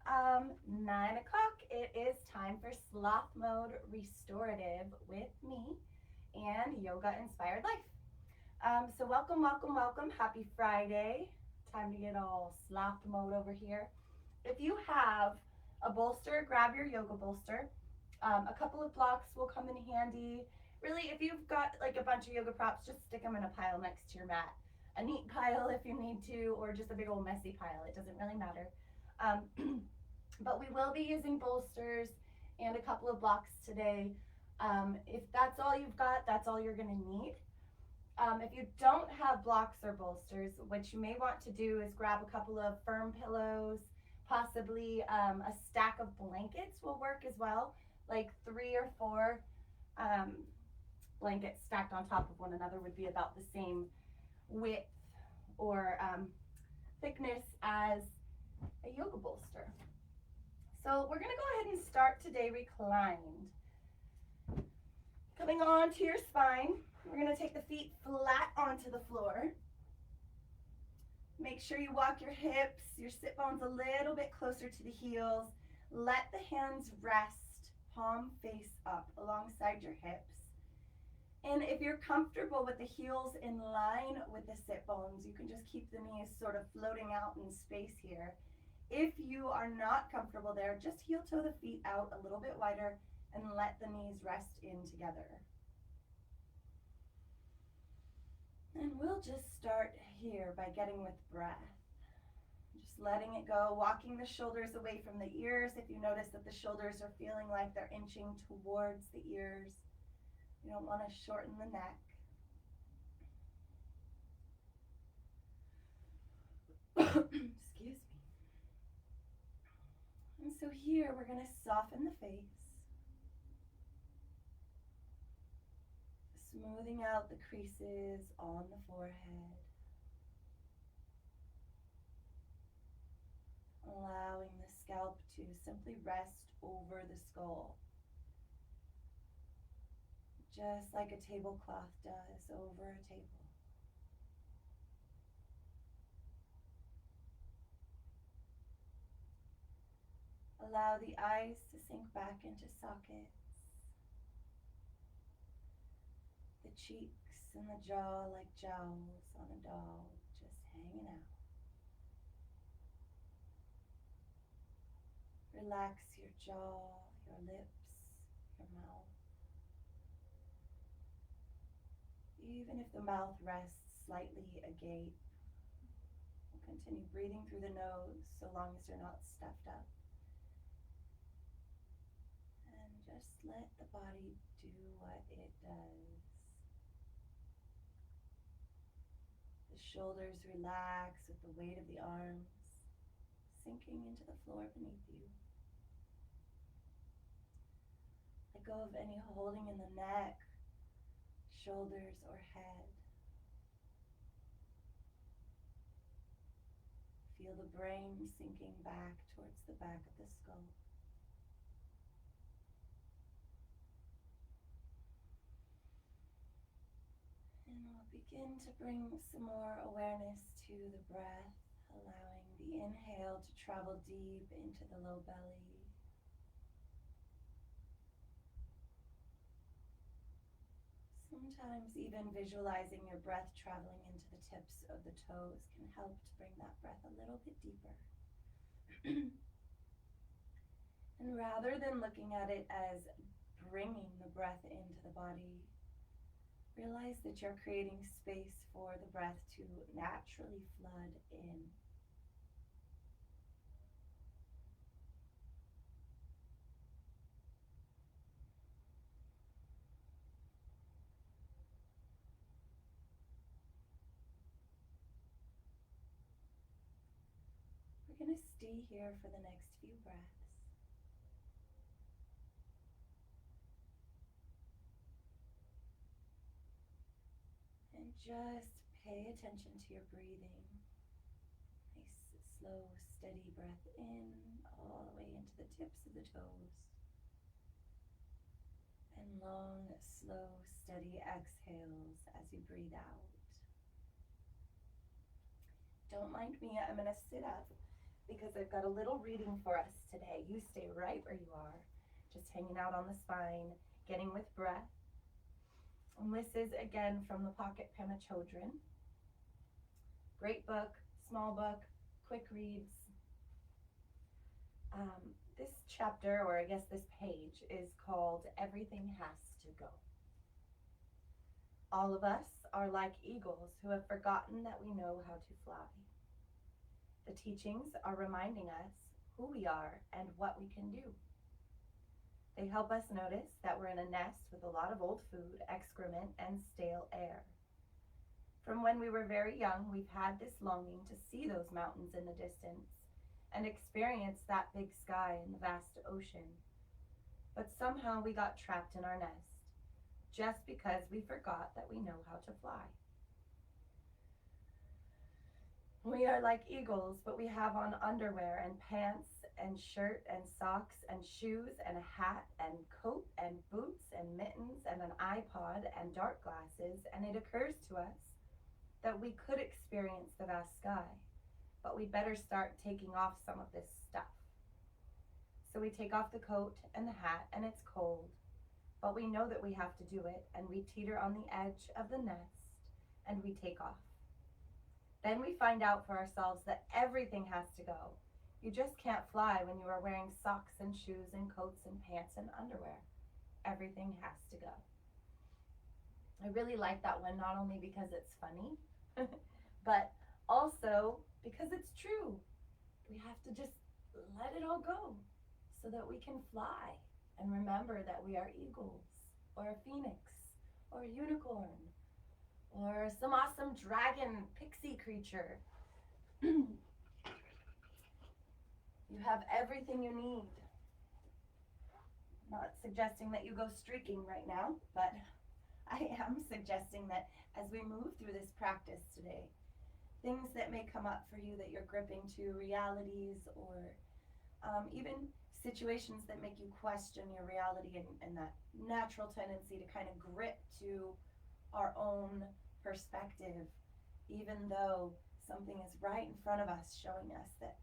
9 o'clock. It is time for Sloth Mode Restorative with me and Yoga Inspired Life. So welcome, welcome, welcome. Happy Friday. Time to get all sloth mode over here. If you have a bolster, grab your yoga bolster. A couple of blocks will come in handy. Really, if you've got like a bunch of yoga props, just stick them in a pile next to your mat. A neat pile if you need to, or just a big old messy pile. It doesn't really matter. But we will be using bolsters and a couple of blocks today. If that's all you've got, that's all you're going to need. If you don't have blocks or bolsters, what you may want to do is grab a couple of firm pillows, possibly a stack of blankets will work as well, like 3 or 4 um, blankets stacked on top of one another would be about the same width or thickness as a yoga bolster. So we're going to go ahead and start today reclined. Coming onto your spine, we're going to take the feet flat onto the floor. Make sure you walk your hips, your sit bones a little bit closer to the heels. Let the hands rest, palm face up alongside your hips. And if you're comfortable with the heels in line with the sit bones, you can just keep the knees sort of floating out in space here. If you are not comfortable there, just heel toe the feet out a little bit wider and let the knees rest in together. And we'll just start here by getting with breath. Just letting it go, walking the shoulders away from the ears. If you notice that the shoulders are feeling like they're inching towards the ears, you don't want to shorten the neck. Excuse me. And so here we're going to soften the face, smoothing out the creases on the forehead, allowing the scalp to simply rest over the skull, just like a tablecloth does over a table. Allow the eyes to sink back into sockets, the cheeks and the jaw like jowls on a doll, just hanging out. Relax your jaw, your lips, your mouth. Even if the mouth rests slightly agape, we'll continue breathing through the nose so long as you're not stuffed up. And just let the body do what it does. The shoulders relax with the weight of the arms sinking into the floor beneath you. Let go of any holding in the neck, shoulders, or head. Feel the brain sinking back towards the back of the skull. And we'll begin to bring some more awareness to the breath, allowing the inhale to travel deep into the low belly. Sometimes even visualizing your breath traveling into the tips of the toes can help to bring that breath a little bit deeper. And rather than looking at it as bringing the breath into the body, realize that you're creating space for the breath to naturally flood in. We're going to stay here for the next few breaths. And just pay attention to your breathing. Nice, slow, steady breath in, all the way into the tips of the toes. And long, slow, steady exhales as you breathe out. Don't mind me, I'm going to sit up. because I've got a little reading for us today. You stay right where you are, just hanging out on the spine, getting with breath. And this is again from the Pocket Pema Chodron. Great book, small book, quick reads. This chapter, or I guess this page, is called Everything Has to Go. All of us are like eagles who have forgotten that we know how to fly. The teachings are reminding us who we are and what we can do. They help us notice that we're in a nest with a lot of old food, excrement, and stale air. From when we were very young, we've had this longing to see those mountains in the distance and experience that big sky and the vast ocean. But somehow we got trapped in our nest, just because we forgot that we know how to fly. We are like eagles, but we have on underwear and pants and shirt and socks and shoes and a hat and coat and boots and mittens and an iPod and dark glasses, and it occurs to us that we could experience the vast sky, but we better start taking off some of this stuff. So we take off the coat and the hat, and it's cold, but we know that we have to do it, and we teeter on the edge of the nest, and we take off. Then we find out for ourselves that everything has to go. You just can't fly when you are wearing socks and shoes and coats and pants and underwear. Everything has to go. I really like that one, not only because it's funny, but also because it's true. We have to just let it all go so that we can fly and remember that we are eagles or a phoenix or a unicorn or some awesome dragon pixie creature. You have everything you need. I'm not suggesting that you go streaking right now, but I am suggesting that as we move through this practice today, things that may come up for you that you're gripping to, realities, or even situations that make you question your reality and that natural tendency to kind of grip to our own perspective, even though something is right in front of us showing us that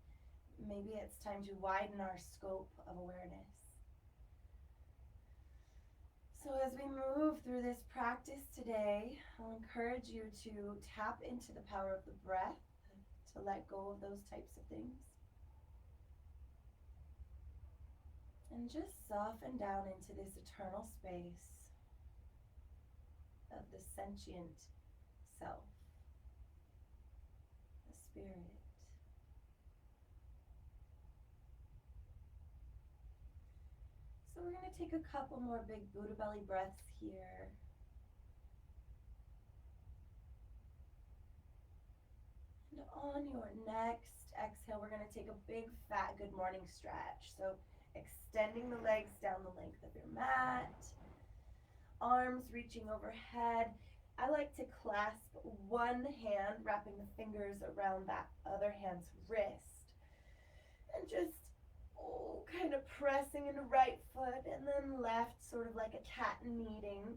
maybe it's time to widen our scope of awareness. So as we move through this practice today, I'll encourage you to tap into the power of the breath, to let go of those types of things. And just soften down into this eternal space of the sentient self, the spirit. So we're going to take a couple more big Buddha belly breaths here. And on your next exhale, we're going to take a big fat good morning stretch. So extending the legs down the length of your mat, arms reaching overhead. I like to clasp one hand, wrapping the fingers around that other hand's wrist, and just kind of pressing into right foot and then left, sort of like a cat kneading.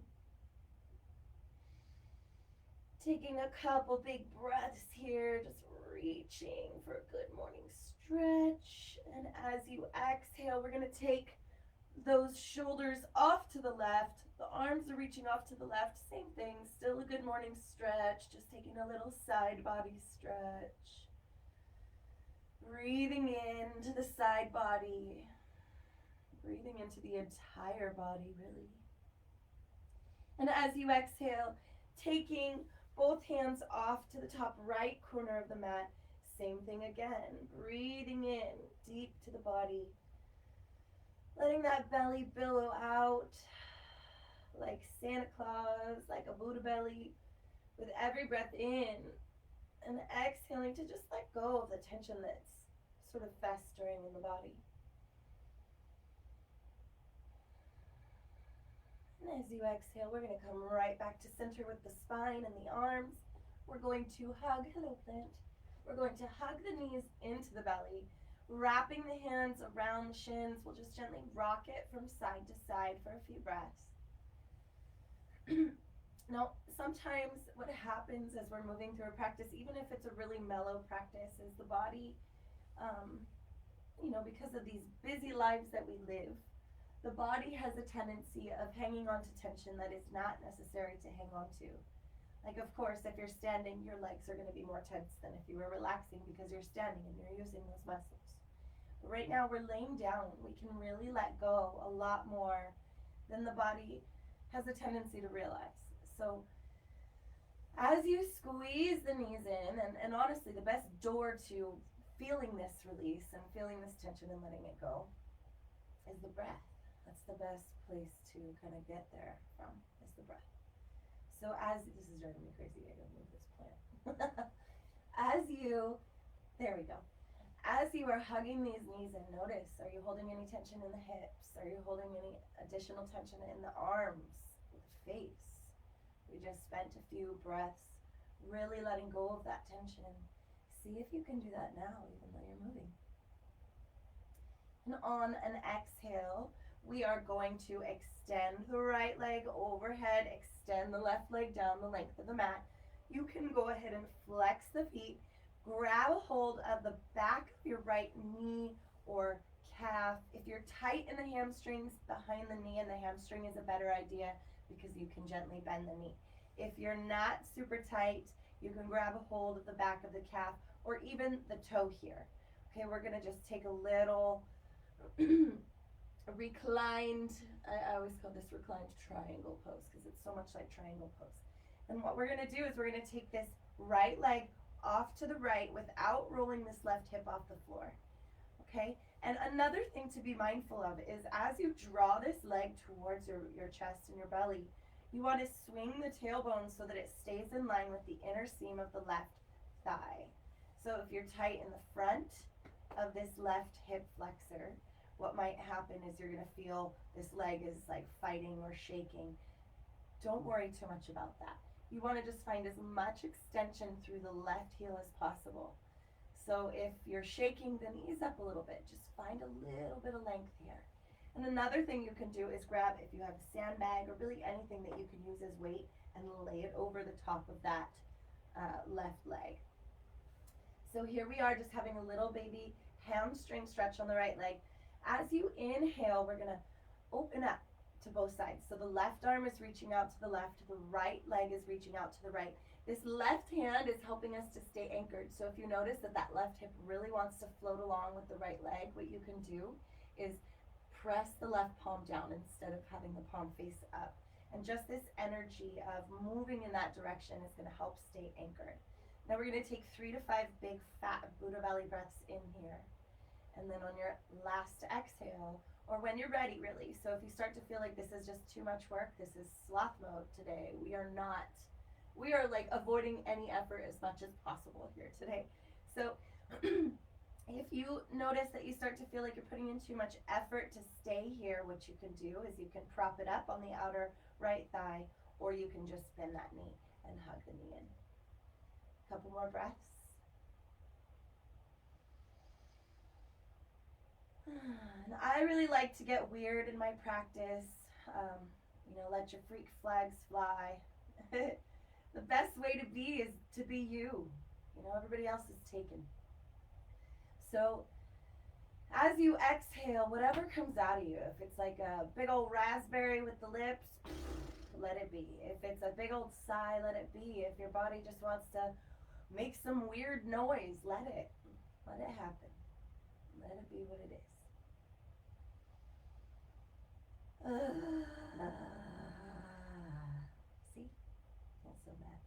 Taking a couple big breaths here, just reaching for a good morning stretch. And as you exhale, we're going to take those shoulders off to the left. The arms are reaching off to the left. Same thing, still a good morning stretch, just taking a little side body stretch. Breathing into the side body. Breathing into the entire body, really. And as you exhale, taking both hands off to the top right corner of the mat. Same thing again. Breathing in deep to the body. Letting that belly billow out like Santa Claus, like a Buddha belly, with every breath in. And exhaling to just let go of the tension that's sort of festering in the body. And as you exhale, we're going to come right back to center with the spine and the arms. We're going to hug, hello plant. We're going to hug the knees into the belly, wrapping the hands around the shins. We'll just gently rock it from side to side for a few breaths. Now, sometimes what happens as we're moving through a practice, even if it's a really mellow practice, is the body Because of these busy lives that we live, the body has a tendency of hanging on to tension that is not necessary to hang on to. Like, of course, if you're standing, your legs are going to be more tense than if you were relaxing because you're standing and you're using those muscles. But right now, we're laying down. We can really let go a lot more than the body has a tendency to realize. So, as you squeeze the knees in, and honestly, the best door to feeling this release and feeling this tension and letting it go is the breath. That's the best place to kind of get there from, is the breath. So this is driving me crazy, I gotta move this plant. There we go. As you are hugging these knees in, notice, are you holding any tension in the hips? Are you holding any additional tension in the arms, the face? We just spent a few breaths really letting go of that tension. See if you can do that now, even though you're moving. And on an exhale, we are going to extend the right leg overhead, extend the left leg down the length of the mat. You can go ahead and flex the feet, grab a hold of the back of your right knee or calf. If you're tight in the hamstrings, behind the knee and the hamstring is a better idea because you can gently bend the knee. If you're not super tight, you can grab a hold of the back of the calf or even the toe here. Okay, we're gonna just take a little reclined, I always call this reclined triangle pose because it's so much like triangle pose. And what we're gonna do is we're gonna take this right leg off to the right without rolling this left hip off the floor. Okay, and another thing to be mindful of is as you draw this leg towards your chest and your belly, you want to swing the tailbone so that it stays in line with the inner seam of the left thigh. So if you're tight in the front of this left hip flexor, what might happen is you're going to feel this leg is like fighting or shaking. Don't worry too much about that. You want to just find as much extension through the left heel as possible. So if you're shaking, then ease up a little bit. Just find a little bit of length here. And another thing you can do is grab, if you have a sandbag or really anything that you can use as weight, and lay it over the top of that left leg. So here we are just having a little baby hamstring stretch on the right leg. As you inhale, we're going to open up to both sides. So the left arm is reaching out to the left, the right leg is reaching out to the right. This left hand is helping us to stay anchored. So if you notice that that left hip really wants to float along with the right leg, what you can do is press the left palm down instead of having the palm face up. And just this energy of moving in that direction is going to help stay anchored. Now we're going to take 3 to 5 big fat Buddha belly breaths in here. And then on your last exhale, or when you're ready really, so if you start to feel like this is just too much work, this is sloth mode today. We are like avoiding any effort as much as possible here today. So if you notice that you start to feel like you're putting in too much effort to stay here, what you can do is you can prop it up on the outer right thigh, or you can just bend that knee and hug the knee in. A couple more breaths. And I really like to get weird in my practice. Let your freak flags fly. The best way to be is to be you. Everybody else is taken. So as you exhale, whatever comes out of you, if it's like a big old raspberry with the lips, let it be. If it's a big old sigh, let it be. If your body just wants to make some weird noise, let it happen. Let it be what it is. See? Not so bad.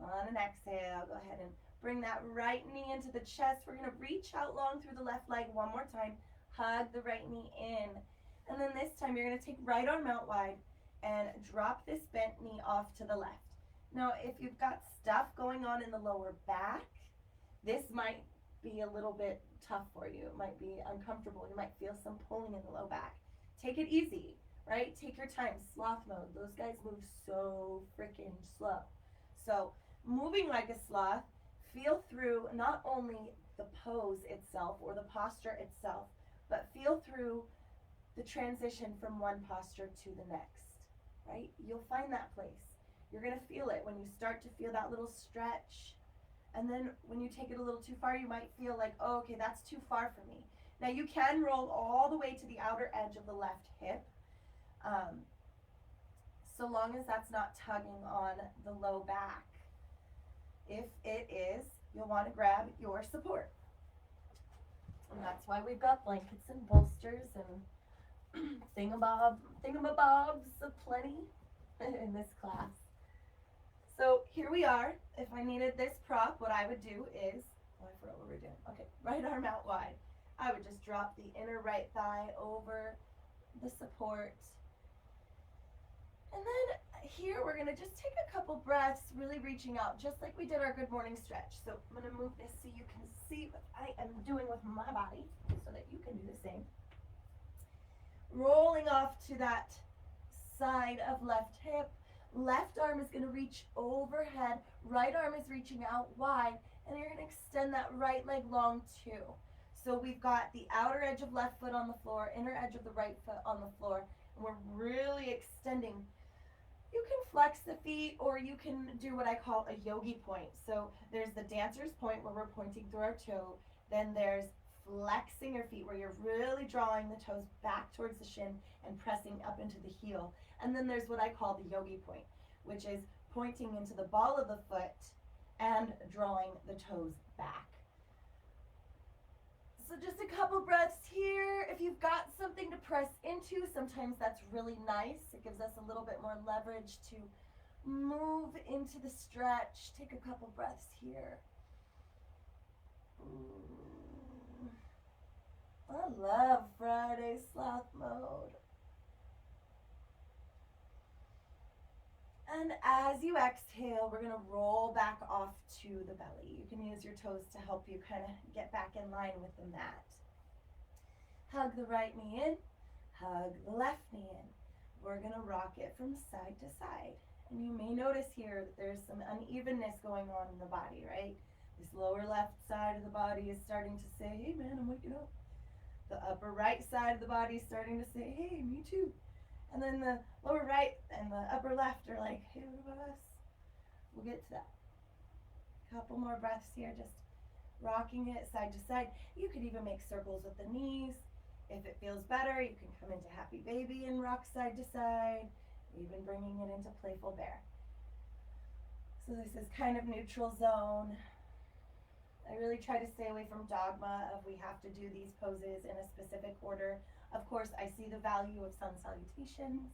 On an exhale, go ahead and bring that right knee into the chest. We're going to reach out long through the left leg one more time. Hug the right knee in. And then this time you're going to take right arm out wide and drop this bent knee off to the left. Now, if you've got stuff going on in the lower back, this might be a little bit tough for you. It might be uncomfortable. You might feel some pulling in the low back. Take it easy, right? Take your time. Sloth mode. Those guys move so freaking slow. So moving like a sloth, feel through not only the pose itself or the posture itself, but feel through the transition from one posture to the next, right? You'll find that place. You're going to feel it when you start to feel that little stretch. And then when you take it a little too far, you might feel like, oh, okay, that's too far for me. Now you can roll all the way to the outer edge of the left hip, so long as that's not tugging on the low back. If it is, you'll want to grab your support. And that's why we've got blankets and bolsters and thingamabobs aplenty in this class. So here we are. If I needed this prop, what I would do is, oh, I forgot what we're doing. Okay, right arm out wide. I would just drop the inner right thigh over the support. And then here we're gonna just take a couple breaths, really reaching out, just like we did our good morning stretch. So I'm gonna move this so you can see what I am doing with my body so that you can do the same. Rolling off to that side of left hip. Left arm is going to reach overhead, right arm is reaching out wide, and you're going to extend that right leg long too. So we've got the outer edge of left foot on the floor, inner edge of the right foot on the floor, and we're really extending. You can flex the feet, or you can do what I call a yogi point. So there's the dancer's point where we're pointing through our toe. Then there's flexing your feet where you're really drawing the toes back towards the shin and pressing up into the heel. And then there's what I call the yogi point, which is pointing into the ball of the foot and drawing the toes back. So just a couple breaths here. If you've got something to press into, sometimes that's really nice. It gives us a little bit more leverage to move into the stretch. Take a couple breaths here. I love Friday sloth mode. And as you exhale, we're going to roll back off to the belly. You can use your toes to help you kind of get back in line with the mat. Hug the right knee in, hug the left knee in. We're going to rock it from side to side. And you may notice here that there's some unevenness going on in the body, right? This lower left side of the body is starting to say, hey man, I'm waking up. The upper right side of the body is starting to say, hey, me too. And then the lower right and the upper left are like, hey, what about us? We'll get to that. Couple more breaths here, just rocking it side to side. You could even make circles with the knees. If it feels better, you can come into happy baby and rock side to side, even bringing it into playful bear. So this is kind of neutral zone. I really try to stay away from dogma of we have to do these poses in a specific order. Of course, I see the value of sun salutations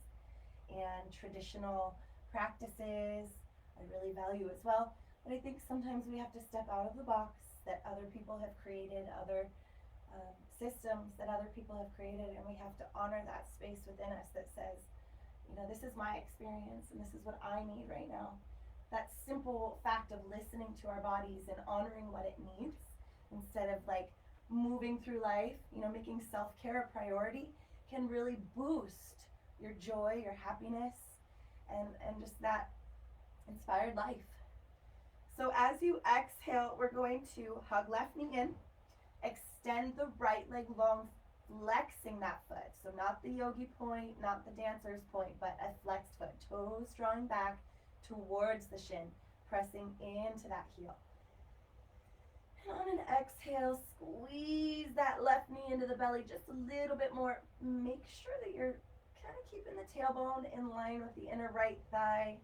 and traditional practices. I really value as well. But I think sometimes we have to step out of the box that other people have created, other systems that other people have created, and we have to honor that space within us that says, you know, this is my experience and this is what I need right now. That simple fact of listening to our bodies and honoring what it needs instead of like moving through life, you know, making self-care a priority can really boost your joy, your happiness, and just that inspired life. So as you exhale, we're going to hug left knee in, extend the right leg long, flexing that foot. So not the yogi point, not the dancer's point, but a flexed foot, toes drawing back towards the shin, pressing into that heel. And on an exhale, squeeze that left knee into the belly just a little bit more. Make sure that you're kind of keeping the tailbone in line with the inner right thigh.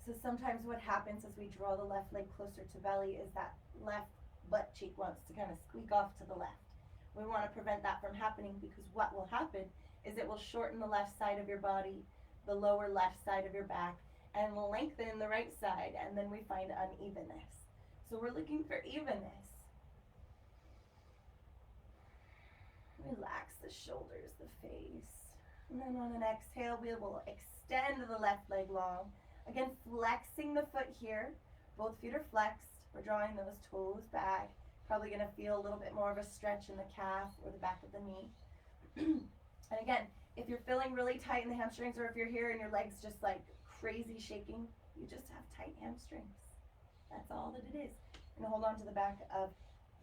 So sometimes what happens as we draw the left leg closer to belly is that left butt cheek wants to kind of squeak off to the left. We want to prevent that from happening, because what will happen is it will shorten the left side of your body, the lower left side of your back, and lengthen the right side, and then we find unevenness. So we're looking for evenness. Relax the shoulders, the face. And then on an exhale, we will extend the left leg long. Again, flexing the foot here. Both feet are flexed. We're drawing those toes back. Probably going to feel a little bit more of a stretch in the calf or the back of the knee. And again, if you're feeling really tight in the hamstrings, or if you're here and your leg's just like crazy shaking, you just have tight hamstrings. That's all that it is. And hold on to the back of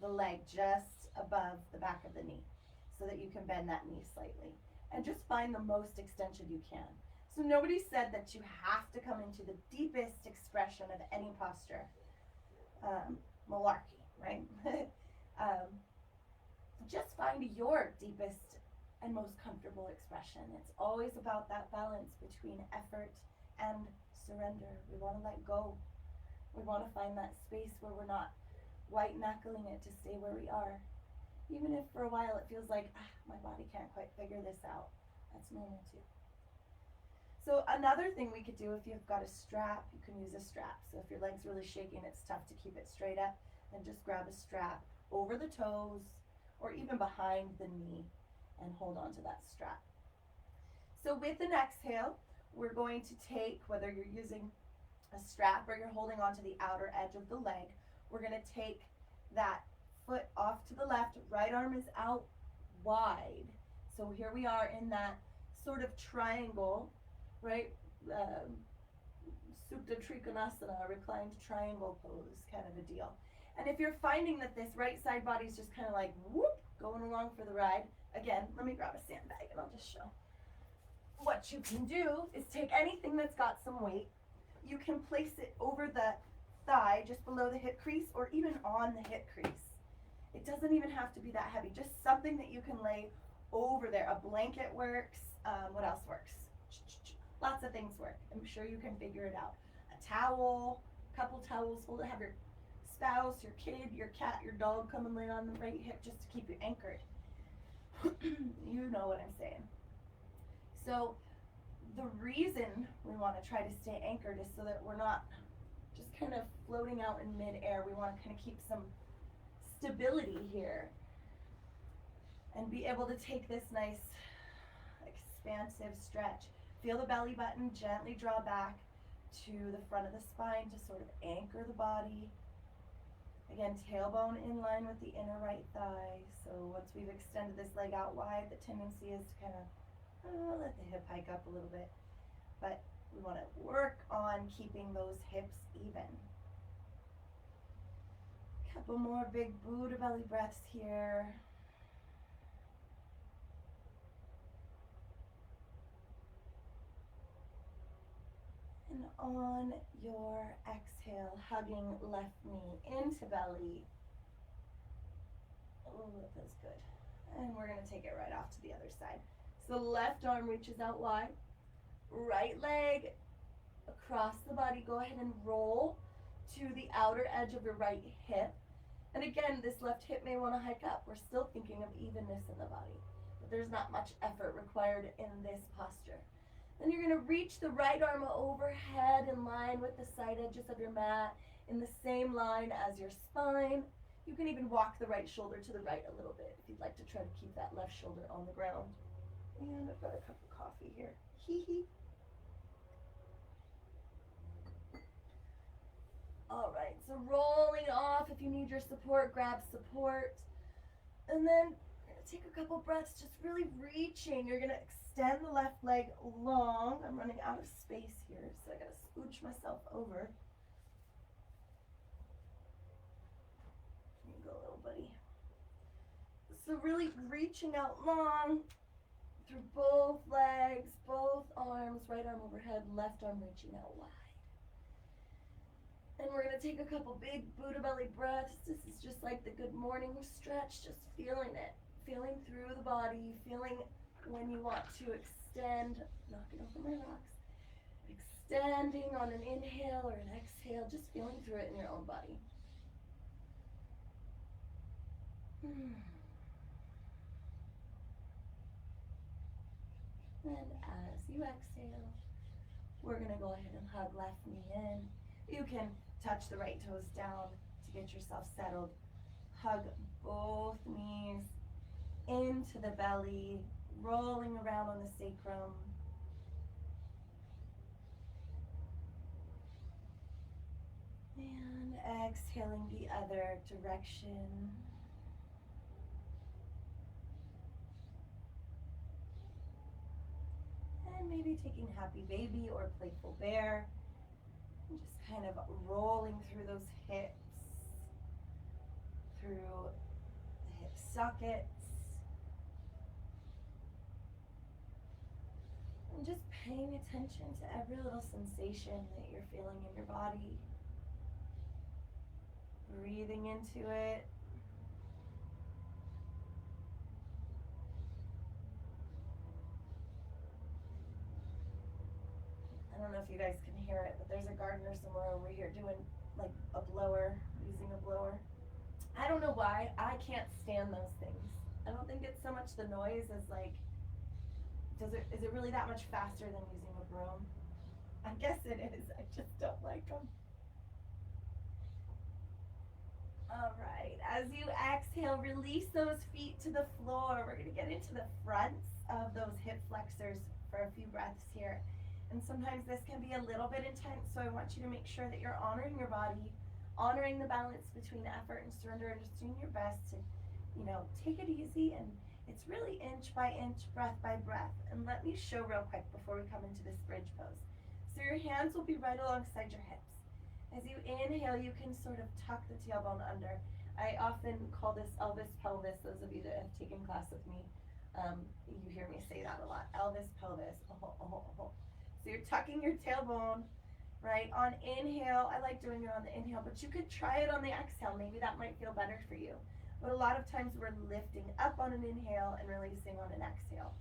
the leg just above the back of the knee so that you can bend that knee slightly. And just find the most extension you can. So nobody said that you have to come into the deepest expression of any posture. malarkey, right? um, just find your deepest and most comfortable expression. It's always about that balance between effort and surrender. We want to let go. We want to find that space where we're not white knuckling it to stay where we are. Even if for a while it feels like, my body can't quite figure this out. That's normal too. So another thing we could do, if you've got a strap, you can use a strap. So if your leg's really shaking, it's tough to keep it straight up, then just grab a strap over the toes or even behind the knee and hold on to that strap. So with an exhale, we're going to take, whether you're using a strap or you're holding onto the outer edge of the leg, we're going to take that foot off to the left, right arm is out wide. So here we are in that sort of triangle, right? Supta Trikonasana, reclined triangle pose kind of a deal. And if you're finding that this right side body is just kind of like whoop, going along for the ride, again, let me grab a sandbag and I'll just show. What you can do is take anything that's got some weight. You can place it over the thigh, just below the hip crease, or even on the hip crease. It doesn't even have to be that heavy, just something that you can lay over there. A blanket works. What else works? Lots of things work. I'm sure you can figure it out. A towel, a couple towels, have your spouse, your kid, your cat, your dog come and lay on the right hip just to keep you anchored. You know what I'm saying. So the reason we want to try to stay anchored is so that we're not just kind of floating out in midair. We want to kind of keep some stability here and be able to take this nice expansive stretch. Feel the belly button gently draw back to the front of the spine to sort of anchor the body. Again, tailbone in line with the inner right thigh. So once we've extended this leg out wide, the tendency is to kind of let the hip hike up a little bit. But we want to work on keeping those hips even. Couple more big Buddha belly breaths here. And on your exhale, hugging left knee into belly. Oh, that feels good. And we're going to take it right off to the other side. So left arm reaches out wide. Right leg across the body. Go ahead and roll to the outer edge of your right hip. And again, this left hip may want to hike up. We're still thinking of evenness in the body, but there's not much effort required in this posture. Then you're going to reach the right arm overhead in line with the side edges of your mat, in the same line as your spine. You can even walk the right shoulder to the right a little bit if you'd like to try to keep that left shoulder on the ground. And I've got a cup of coffee here. Hee hee. All right, so rolling off. If you need your support, grab support. And then you're going to take a couple breaths, just really reaching. You're going to extend the left leg long. I'm running out of space here, so I got to scooch myself over. Here you go, little buddy. So really reaching out long through both legs, both arms, right arm overhead, left arm reaching out wide. And we're going to take a couple big Buddha belly breaths. This is just like the good morning stretch, just feeling it, feeling through the body, feeling when you want to extend, knocking over my rocks, extending on an inhale or an exhale, just feeling through it in your own body. And as you exhale, we're going to go ahead and hug left knee in. You can touch the right toes down to get yourself settled. Hug both knees into the belly, rolling around on the sacrum. And exhaling the other direction. And maybe taking happy baby or playful bear. And just kind of rolling through those hips, through the hip sockets. And just paying attention to every little sensation that you're feeling in your body. Breathing into it. I don't know if you guys can hear it, but there's a gardener somewhere over here doing like a blower, using a blower. I don't know why. I can't stand those things. I don't think it's so much the noise as like, is it really that much faster than using a broom? I guess it is. I just don't like them. All right. As you exhale, release those feet to the floor. We're going to get into the fronts of those hip flexors for a few breaths here. And sometimes this can be a little bit intense, so I want you to make sure that you're honoring your body, honoring the balance between effort and surrender, and just doing your best to, take it easy. And it's really inch by inch, breath by breath. And let me show real quick before we come into this bridge pose. So your hands will be right alongside your hips. As you inhale, you can sort of tuck the tailbone under. I often call this Elvis pelvis. Those of you that have taken class with me, you hear me say that a lot. Elvis pelvis. Oh, oh, oh. So you're tucking your tailbone, right? On inhale, I like doing it on the inhale, but you could try it on the exhale. Maybe that might feel better for you. But a lot of times we're lifting up on an inhale and releasing on an exhale.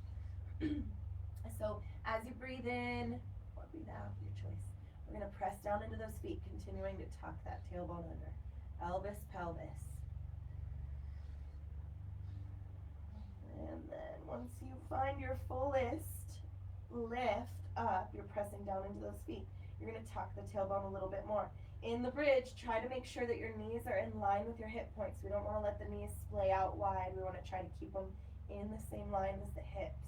So as you breathe in, or breathe out, your choice. We're going to press down into those feet, continuing to tuck that tailbone under. Elvis pelvis. And then once you find your fullest lift up, you're pressing down into those feet. You're going to tuck the tailbone a little bit more. In the bridge, try to make sure that your knees are in line with your hip points. We don't want to let the knees splay out wide. We want to try to keep them in the same line as the hips.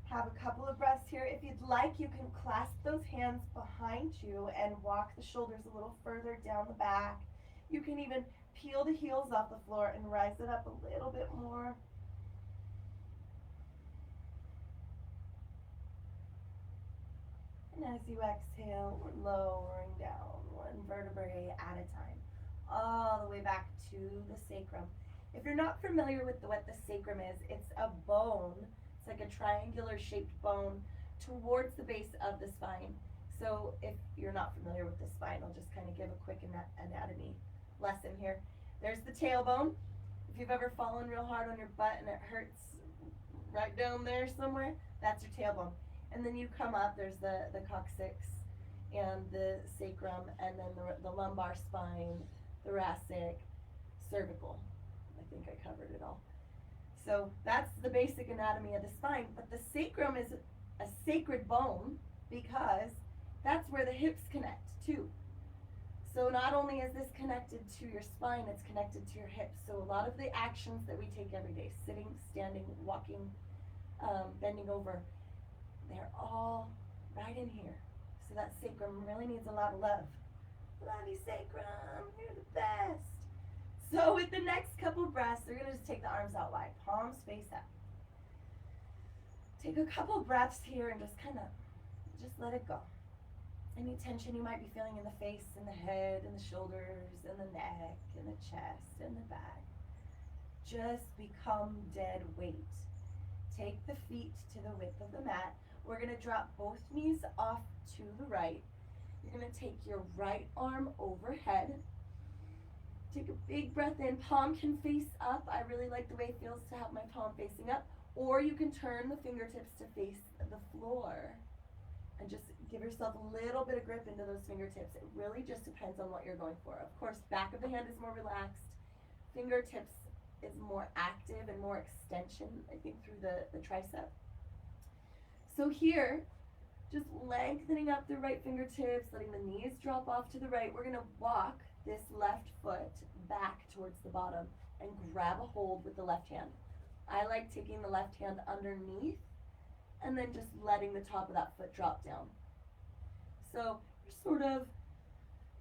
Have a couple of breaths here. If you'd like, you can clasp those hands behind you and walk the shoulders a little further down the back. You can even peel the heels off the floor and rise it up a little bit more. And as you exhale, we're lowering down one vertebrae at a time, all the way back to the sacrum. If you're not familiar with what the sacrum is, it's a bone. It's like a triangular shaped bone towards the base of the spine. So if you're not familiar with the spine, I'll just kind of give a quick anatomy lesson here. There's the tailbone. If you've ever fallen real hard on your butt and it hurts right down there somewhere, that's your tailbone. And then you come up, there's the coccyx and the sacrum, and then the lumbar spine, thoracic, cervical. I think I covered it all. So that's the basic anatomy of the spine. But the sacrum is a sacred bone because that's where the hips connect too. So not only is this connected to your spine, it's connected to your hips. So a lot of the actions that we take every day, sitting, standing, walking, bending over, they're all right in here. So that sacrum really needs a lot of love. Love you, sacrum. You're the best. So with the next couple breaths, we're going to just take the arms out wide, palms face up. Take a couple breaths here and just kind of just let it go. Any tension you might be feeling in the face, in the head, in the shoulders, in the neck, in the chest, in the back, just become dead weight. Take the feet to the width of the mat. We're going to drop both knees off to the right. You're going to take your right arm overhead. Take a big breath in. Palm can face up. I really like the way it feels to have my palm facing up. Or you can turn the fingertips to face the floor. And just give yourself a little bit of grip into those fingertips. It really just depends on what you're going for. Of course, back of the hand is more relaxed. Fingertips is more active and more extension, I think, through the tricep. So here, just lengthening up the right fingertips, letting the knees drop off to the right. We're going to walk this left foot back towards the bottom and grab a hold with the left hand. I like taking the left hand underneath and then just letting the top of that foot drop down. So you're sort of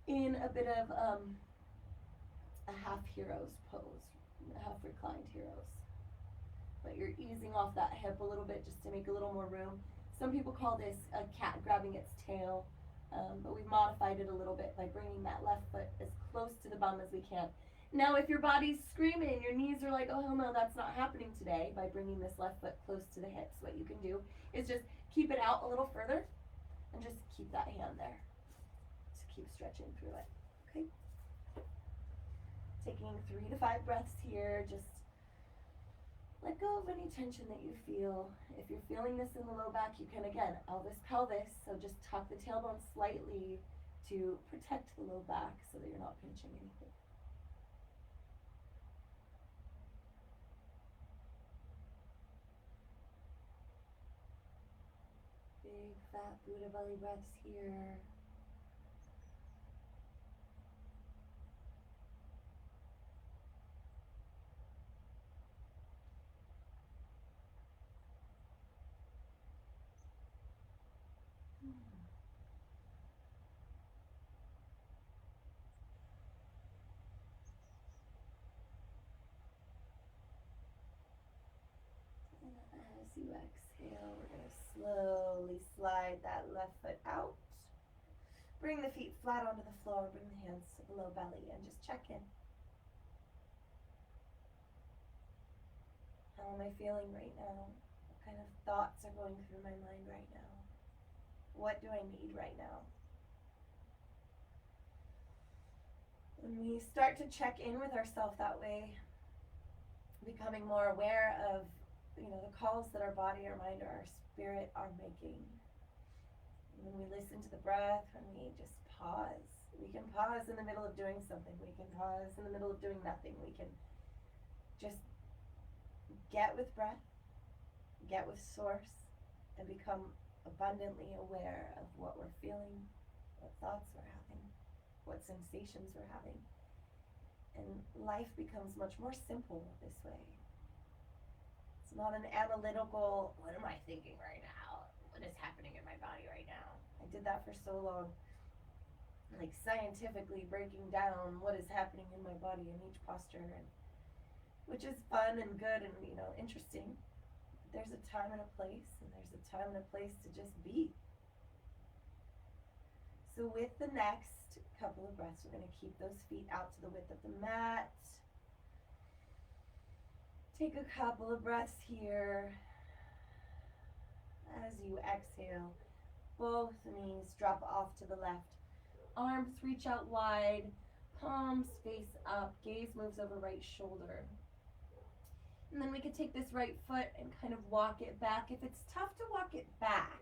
in a bit of a half hero's pose, half reclined heroes. But you're easing off that hip a little bit just to make a little more room. Some people call this a cat grabbing its tail, but we've modified it a little bit by bringing that left foot as close to the bum as we can. Now, if your body's screaming, your knees are like, oh, hell no, that's not happening today, by bringing this left foot close to the hips, what you can do is just keep it out a little further and just keep that hand there. Just keep stretching through it, okay? Taking 3 to 5 breaths here. Just let go of any tension that you feel. If you're feeling this in the low back, you can, again, Elvis pelvis. So just tuck the tailbone slightly to protect the low back so that you're not pinching anything. Big fat Buddha belly breaths here. As you exhale, we're going to slowly slide that left foot out. Bring the feet flat onto the floor, bring the hands to the low belly, and just check in. How am I feeling right now? What kind of thoughts are going through my mind right now? What do I need right now? When we start to check in with ourselves that way, becoming more aware of the calls that our body, our mind, or our spirit are making. When we listen to the breath, when we just pause. We can pause in the middle of doing something. We can pause in the middle of doing nothing. We can just get with breath, get with source, and become abundantly aware of what we're feeling, what thoughts we're having, what sensations we're having. And life becomes much more simple this way. It's not an analytical, what am I thinking right now? What is happening in my body right now? I did that for so long. Like scientifically breaking down what is happening in my body in each posture, and which is fun and good and interesting. There's a time and a place, and there's a time and a place to just be. So with the next couple of breaths, we're going to keep those feet out to the width of the mat. Take a couple of breaths here. As you exhale, both knees drop off to the left. Arms reach out wide, palms face up, gaze moves over right shoulder. And then we could take this right foot and kind of walk it back. If it's tough to walk it back,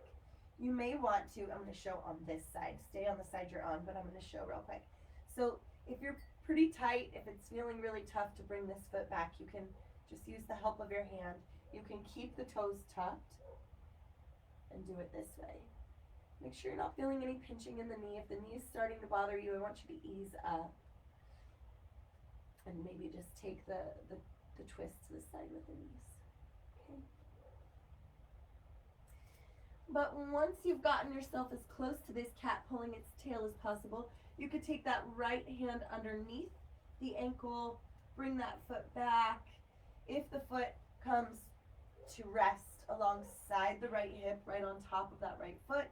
you may want to, I'm going to show on this side. Stay on the side you're on, but I'm going to show real quick. So if you're pretty tight, if it's feeling really tough to bring this foot back, you can just use the help of your hand. You can keep the toes tucked and do it this way. Make sure you're not feeling any pinching in the knee. If the knee is starting to bother you, I want you to ease up. And maybe just take the twist to the side with the knees. Okay. But once you've gotten yourself as close to this cat pulling its tail as possible, you could take that right hand underneath the ankle, bring that foot back. If the foot comes to rest alongside the right hip, right on top of that right foot,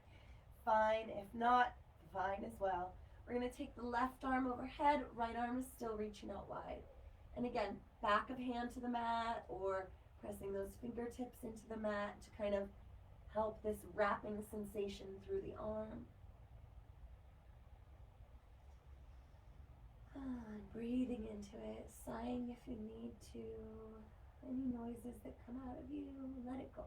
fine. If not, fine as well. We're going to take the left arm overhead, right arm is still reaching out wide. And again, back of hand to the mat or pressing those fingertips into the mat to kind of help this wrapping sensation through the arm. And breathing into it, sighing if you need to. Any noises that come out of you, let it go.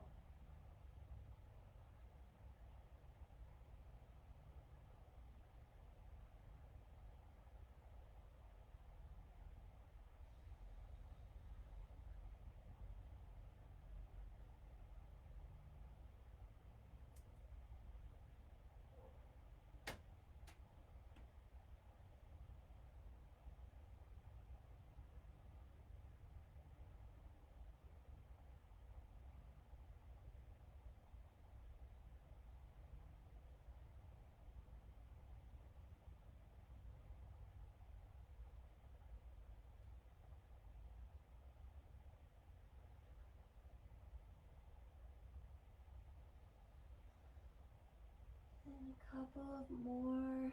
And a couple of more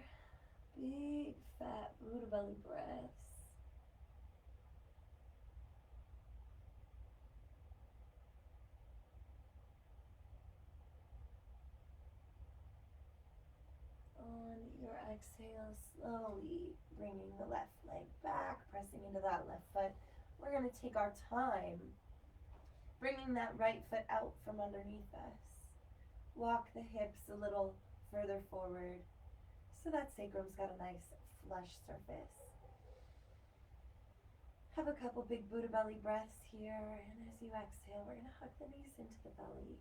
big fat Buddha belly breaths. On your exhale, slowly bringing the left leg back, pressing into that left foot. We're going to take our time bringing that right foot out from underneath us. Walk the hips a little further forward so that sacrum's got a nice flush surface. Have a couple big Buddha belly breaths here, and as you exhale, we're going to hug the knees into the belly.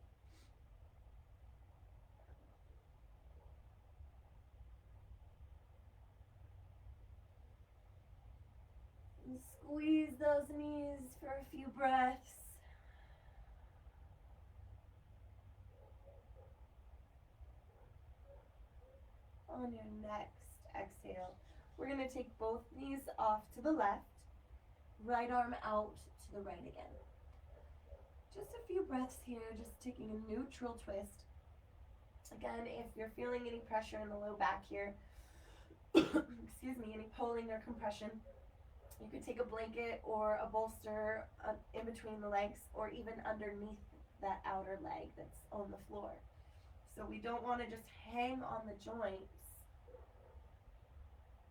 And squeeze those knees for a few breaths. On your next exhale, we're going to take both knees off to the left, right arm out to the right again. Just a few breaths here, just taking a neutral twist. Again, if you're feeling any pressure in the low back here, excuse me, any pulling or compression, you could take a blanket or a bolster in between the legs or even underneath that outer leg that's on the floor. So we don't want to just hang on the joints.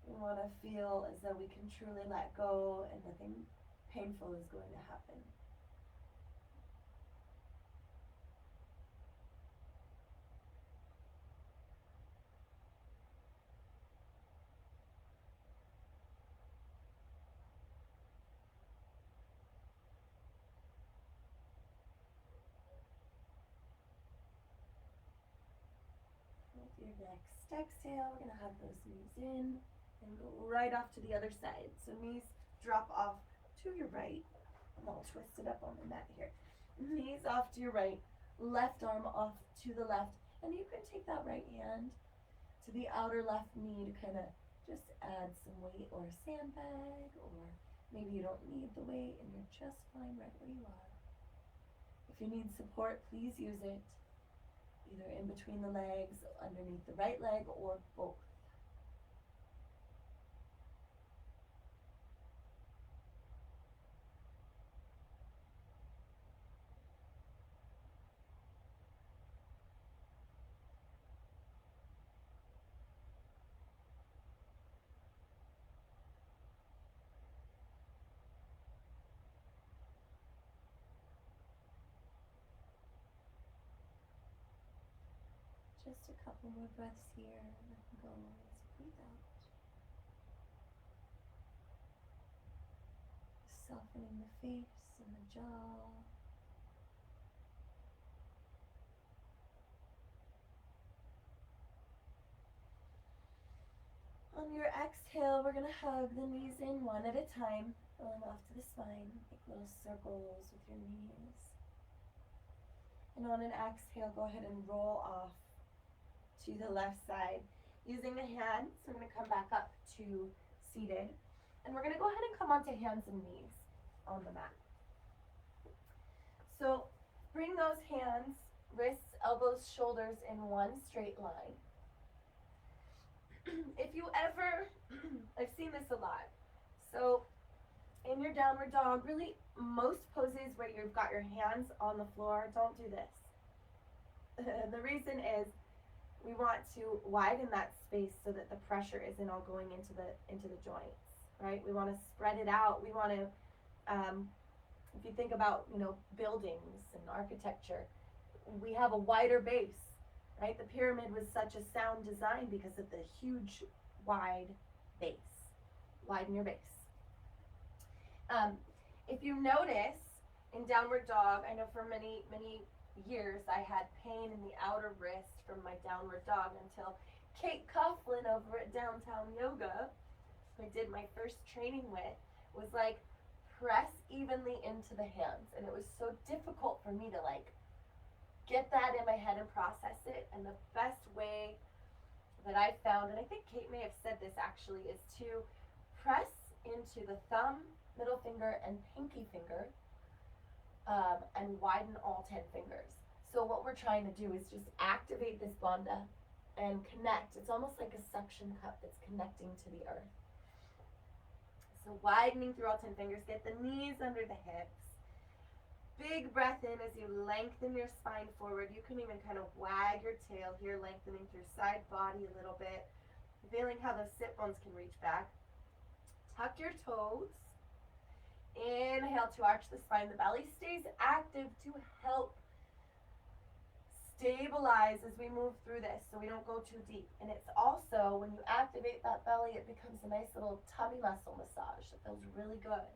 We want to feel as though we can truly let go and nothing painful is going to happen. With your next exhale, we're going to hug those knees in and go right off to the other side. So knees drop off to your right. I'm all twisted up on the mat here. Knees off to your right, left arm off to the left, and you can take that right hand to the outer left knee to kind of just add some weight or a sandbag, or maybe you don't need the weight and you're just fine right where you are. If you need support, please use it, either in between the legs, underneath the right leg, or both. Just a couple more breaths here, and then go as you breathe out. Softening the face and the jaw. On your exhale, we're going to hug the knees in one at a time, going off to the spine. Make little circles with your knees. And on an exhale, go ahead and roll off to the left side. Using the hands, we're going to come back up to seated. And we're going to go ahead and come onto hands and knees on the mat. So bring those hands, wrists, elbows, shoulders in one straight line. If you ever, I've seen this a lot. So in your downward dog, really most poses where you've got your hands on the floor, don't do this. The reason is we want to widen that space so that the pressure isn't all going into the joints, right? We want to spread it out. We want to, if you think about, buildings and architecture, we have a wider base, right? The pyramid was such a sound design because of the huge, wide base. Widen your base. If you notice in downward dog, I know for many years I had pain in the outer wrist from my downward dog until Kate Coughlin over at Downtown Yoga, who I did my first training with, was like, press evenly into the hands. And it was so difficult for me to get that in my head and process it. And the best way that I found, and I think Kate may have said this actually, is to press into the thumb, middle finger, and pinky finger, and widen all 10 fingers. So what we're trying to do is just activate this bandha and connect. It's almost like a suction cup that's connecting to the earth. So widening through all 10 fingers, get the knees under the hips. Big breath in as you lengthen your spine forward. You can even kind of wag your tail here, lengthening through side body a little bit. Feeling how those sit bones can reach back. Tuck your toes. Inhale to arch the spine. The belly stays active to help stabilize as we move through this so we don't go too deep. And it's also, when you activate that belly, it becomes a nice little tummy muscle massage. It feels really good.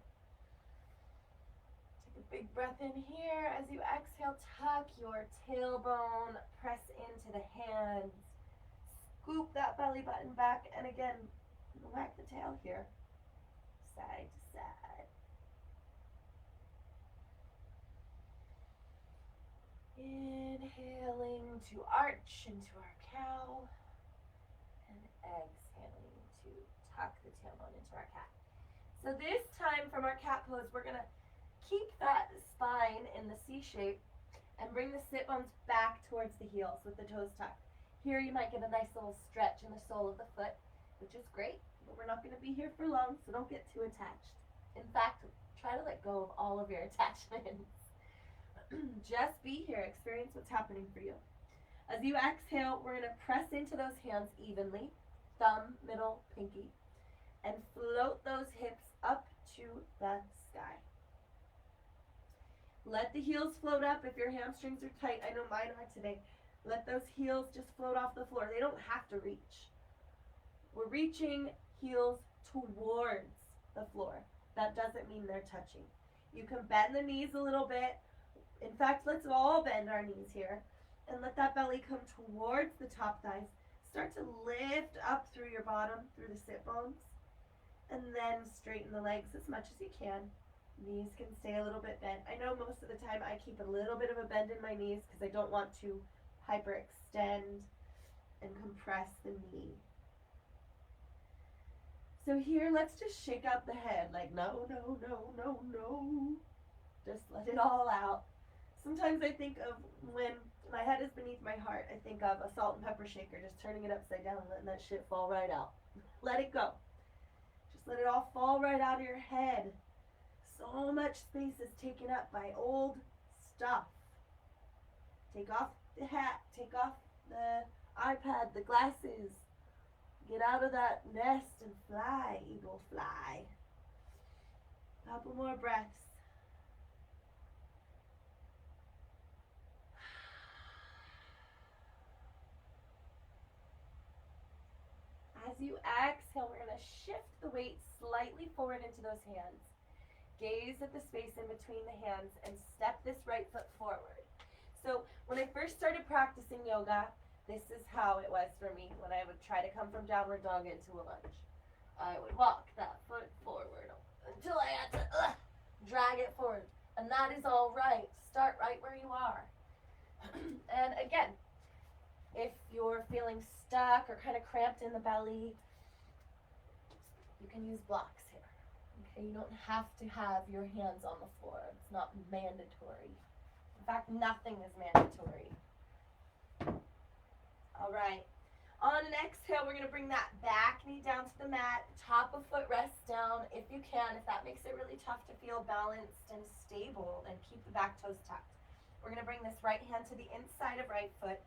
Take a big breath in here. As you exhale, tuck your tailbone, press into the hands, scoop that belly button back, and again, whack the tail here, side to side. Inhaling to arch into our cow, and exhaling to tuck the tailbone into our cat. So this time from our cat pose, we're gonna keep that spine in the C shape and bring the sit bones back towards the heels with the toes tucked. Here you might get a nice little stretch in the sole of the foot, which is great, but we're not gonna be here for long, so don't get too attached. In fact, try to let go of all of your attachments. Just be here, experience what's happening for you. As you exhale, we're gonna press into those hands evenly, thumb, middle, pinky, and float those hips up to the sky. Let the heels float up. If your hamstrings are tight, I know mine are today, let those heels just float off the floor. They don't have to reach. We're reaching heels towards the floor. That doesn't mean they're touching. You can bend the knees a little bit. In fact, let's all bend our knees here and let that belly come towards the top thighs. Start to lift up through your bottom, through the sit bones, and then straighten the legs as much as you can. Knees can stay a little bit bent. I know most of the time I keep a little bit of a bend in my knees because I don't want to hyperextend and compress the knee. So here, let's just shake out the head like no, no, no, no, no. Just let it all out. Sometimes I think of when my head is beneath my heart, I think of a salt and pepper shaker, just turning it upside down and letting that shit fall right out. Let it go. Just let it all fall right out of your head. So much space is taken up by old stuff. Take off the hat, take off the iPad, the glasses. Get out of that nest and fly, eagle, fly. Couple more breaths. As you exhale, we're going to shift the weight slightly forward into those hands. Gaze at the space in between the hands and step this right foot forward. So when I first started practicing yoga, this is how it was for me when I would try to come from downward dog into a lunge. I would walk that foot forward until I had to drag it forward. And that is all right. Start right where you are. And again, if you're feeling stuck or kind of cramped in the belly, you can use blocks here. Okay, you don't have to have your hands on the floor. It's not mandatory. In fact, nothing is mandatory. All right. On an exhale, we're going to bring that back knee down to the mat. Top of foot rests down if you can. If that makes it really tough to feel balanced and stable, then keep the back toes tucked. We're going to bring this right hand to the inside of right foot.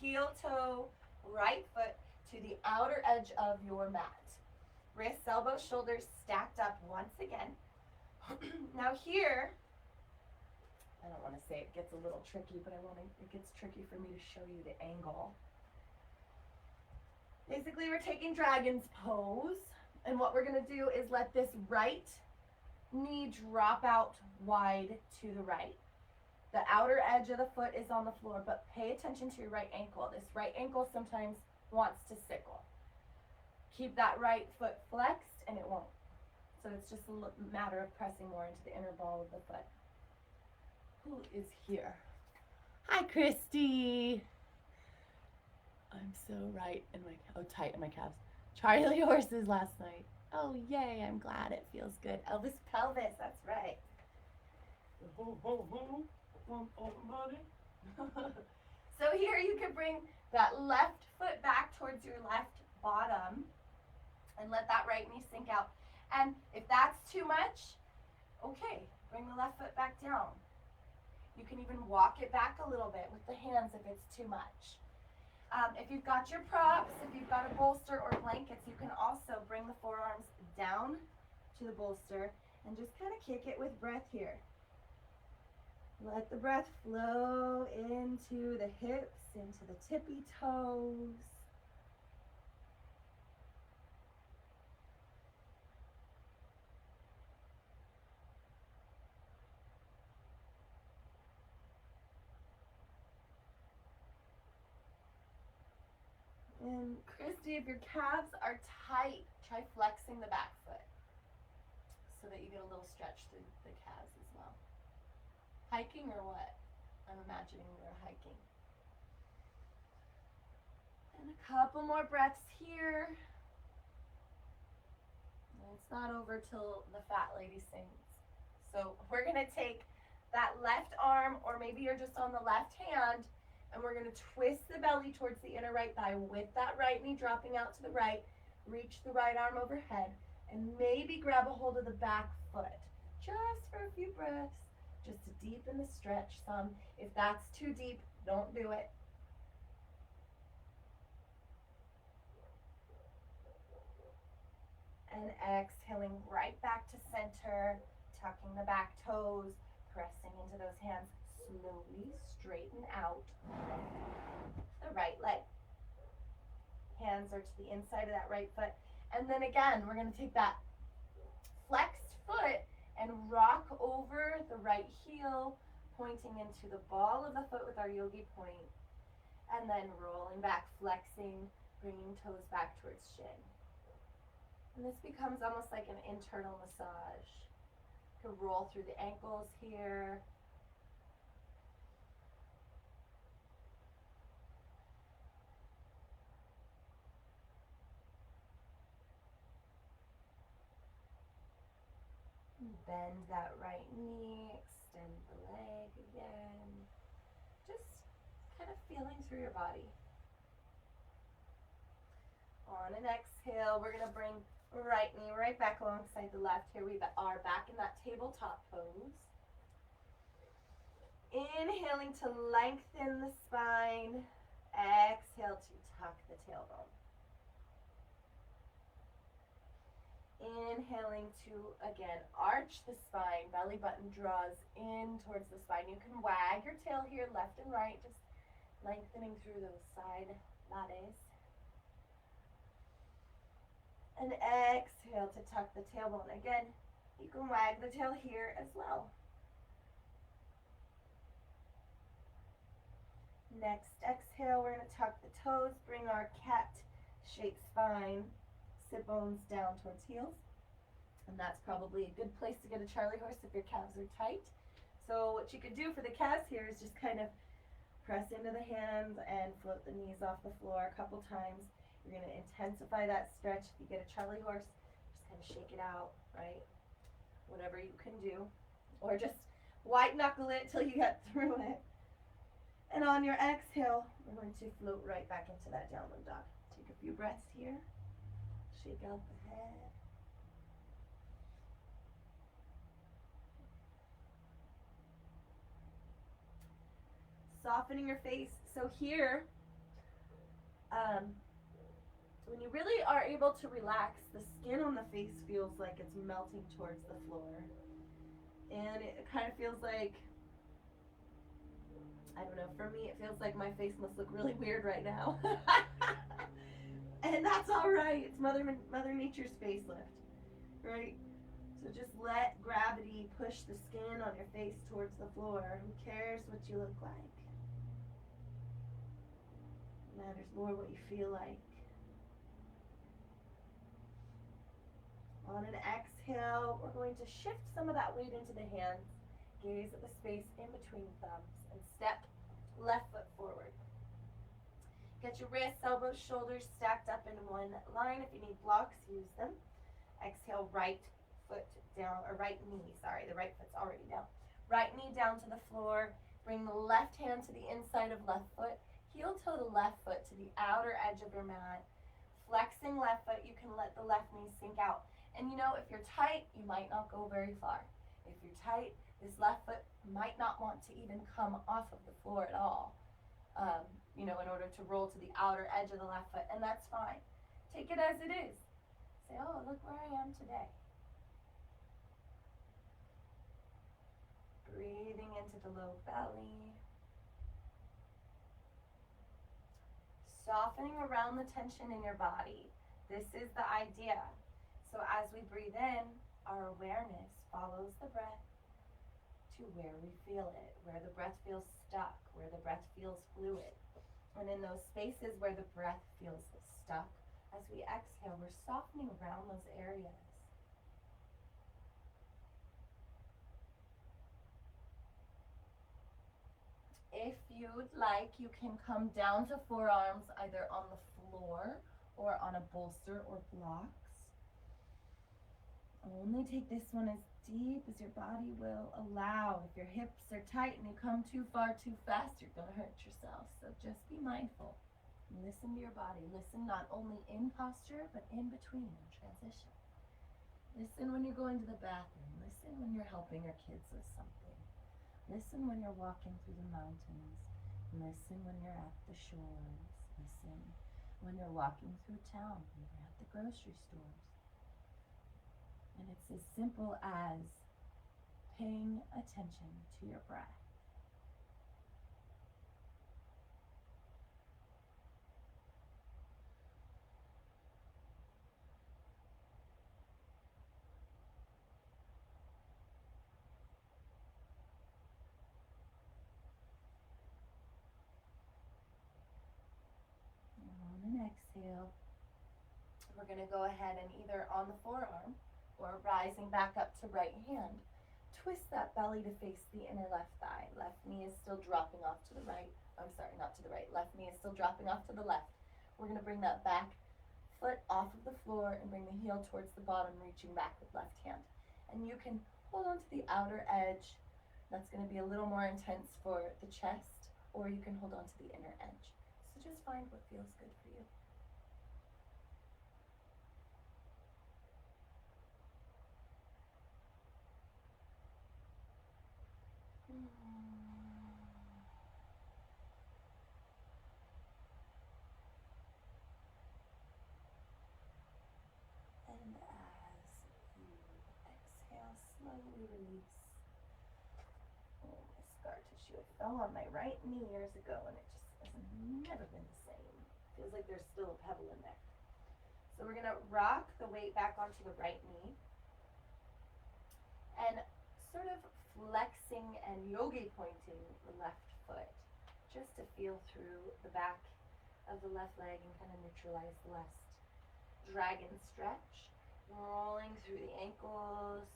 Heel toe, right foot to the outer edge of your mat. Wrists, elbows, shoulders stacked up once again. Now here, I don't want to say it gets a little tricky, but it gets tricky for me to show you the angle. Basically, we're taking dragon's pose, and what we're going to do is let this right knee drop out wide to the right. The outer edge of the foot is on the floor, but pay attention to your right ankle. This right ankle sometimes wants to sickle. Keep that right foot flexed, and it won't. So it's just a matter of pressing more into the inner ball of the foot. Who is here? Hi, Christy. I'm so tight in my calves. Charlie horses last night. Oh, yay, I'm glad it feels good. Elvis pelvis, that's right. So here you can bring that left foot back towards your left bottom and let that right knee sink out. And if that's too much, okay, bring the left foot back down. You can even walk it back a little bit with the hands if it's too much. If you've got your props, if you've got a bolster or blankets, you can also bring the forearms down to the bolster and just kind of kick it with breath here. Let the breath flow into the hips, into the tippy toes. And Christy, if your calves are tight, try flexing the back foot so that you get a little stretch through the calves as well. Hiking or what? I'm imagining we're hiking. And a couple more breaths here. And it's not over till the fat lady sings. So we're going to take that left arm, or maybe you're just on the left hand, and we're going to twist the belly towards the inner right thigh with that right knee dropping out to the right. Reach the right arm overhead and maybe grab a hold of the back foot just for a few breaths, just to deepen the stretch some. If that's too deep, don't do it. And exhaling right back to center, tucking the back toes, pressing into those hands. Slowly straighten out the right leg. Hands are to the inside of that right foot. And then again, we're going to take that flexed foot and rock over the right heel, pointing into the ball of the foot with our yogi point. And then rolling back, flexing, bringing toes back towards shin. And this becomes almost like an internal massage. You can roll through the ankles here. Bend that right knee, extend the leg again. Just kind of feeling through your body. On an exhale, we're going to bring right knee right back alongside the left. Here we are back in that tabletop pose. Inhaling to lengthen the spine. Exhale to tuck the tailbone. Inhaling to, again, arch the spine. Belly button draws in towards the spine. You can wag your tail here, left and right, just lengthening through those side lattes. And exhale to tuck the tailbone. Again, you can wag the tail here as well. Next exhale, we're going to tuck the toes, bring our cat-shaped spine, sit bones down towards heels. And that's probably a good place to get a Charlie horse if your calves are tight. So what you could do for the calves here is just kind of press into the hands and float the knees off the floor a couple times. You're going to intensify that stretch. If you get a Charlie horse, just kind of shake it out, right? Whatever you can do. Or just white knuckle it till you get through it. And on your exhale, we're going to float right back into that downward dog. Take a few breaths here. Shake out the head. Softening your face. So here, when you really are able to relax, the skin on the face feels like it's melting towards the floor. And it kind of feels like, I don't know, for me it feels like my face must look really weird right now. And that's all right. It's Mother Nature's facelift, right? So just let gravity push the skin on your face towards the floor. Who cares what you look like? It matters more what you feel like. On an exhale, we're going to shift some of that weight into the hands. Gaze at the space in between thumbs and step left foot forward. Get your wrists, elbows, shoulders stacked up in one line. If you need blocks, use them. Exhale, right foot down, or right knee, sorry, the right foot's already down. Right knee down to the floor. Bring the left hand to the inside of left foot. Heel toe the left foot to the outer edge of your mat. Flexing left foot, you can let the left knee sink out. And you know, if you're tight, you might not go very far. If you're tight, this left foot might not want to even come off of the floor at all. in order to roll to the outer edge of the left foot, and that's fine. Take it as it is. Say, oh, look where I am today. Breathing into the low belly. Softening around the tension in your body. This is the idea. So as we breathe in, our awareness follows the breath to where we feel it, where the breath feels stuck, where the breath feels fluid. And in those spaces where the breath feels stuck, as we exhale, we're softening around those areas. If you'd like, you can come down to forearms either on the floor or on a bolster or blocks. Only take this one as deep as your body will allow. If your hips are tight and you come too far too fast, you're going to hurt yourself. So just be mindful. Listen to your body. Listen not only in posture, but in between, in transition. Listen when you're going to the bathroom. Listen when you're helping your kids with something. Listen when you're walking through the mountains. Listen when you're at the shores. Listen when you're walking through town, when you're at the grocery stores. And it's as simple as paying attention to your breath. On an exhale, we're going to go ahead and either on the forearm or rising back up to right hand, twist that belly to face the inner left thigh. Left knee is still dropping off to the right. I'm sorry, not to the right. Left knee is still dropping off to the left. We're going to bring that back foot off of the floor and bring the heel towards the bottom, reaching back with left hand. And you can hold on to the outer edge. That's going to be a little more intense for the chest, or you can hold on to the inner edge. So just find what feels good for you. And as you exhale, slowly release. Oh, my scar tissue. It fell on my right knee years ago and it just has never been the same. Feels like there's still a pebble in there. So we're going to rock the weight back onto the right knee and sort of flexing and yogi pointing the left foot just to feel through the back of the left leg and kind of neutralize the left. Dragon stretch, rolling through the ankles,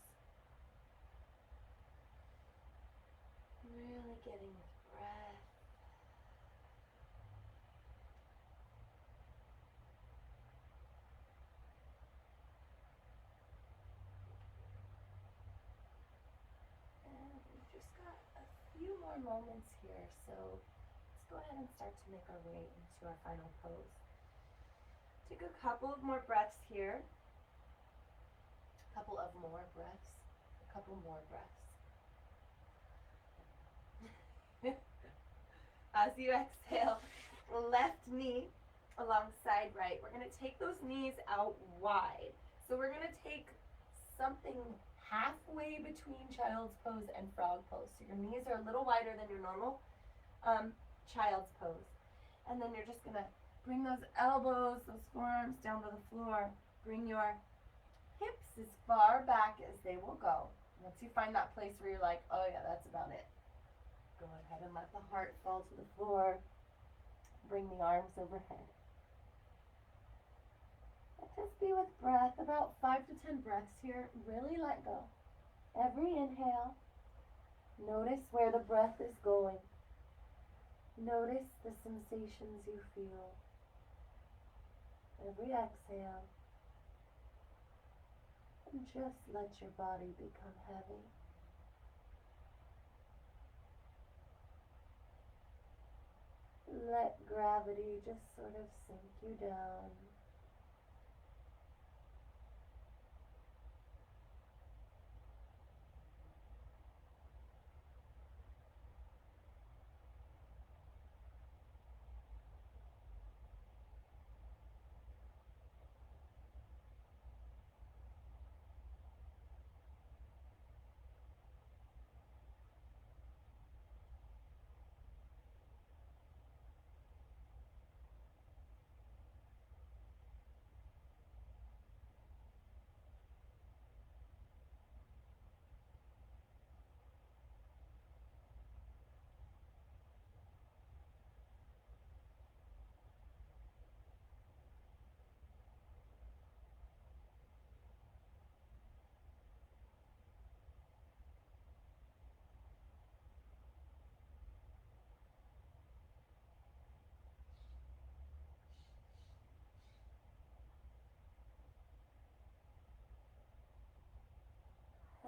really getting with breath. And we've just got a few more moments here, so let's go ahead and start to make our way into our final pose. Take a couple of more breaths here. A couple of more breaths. A couple more breaths. As you exhale, left knee alongside right. We're going to take those knees out wide. So we're going to take something halfway between child's pose and frog pose. So your knees are a little wider than your normal child's pose. And then you're just going to bring those elbows, those forearms down to the floor. Bring your hips as far back as they will go. Once you find that place where you're like, oh yeah, that's about it, go ahead and let the heart fall to the floor. Bring the arms overhead. And just be with breath, about 5 to 10 breaths here. Really let go. Every inhale, notice where the breath is going. Notice the sensations you feel. Every exhale, and just let your body become heavy. Let gravity just sort of sink you down.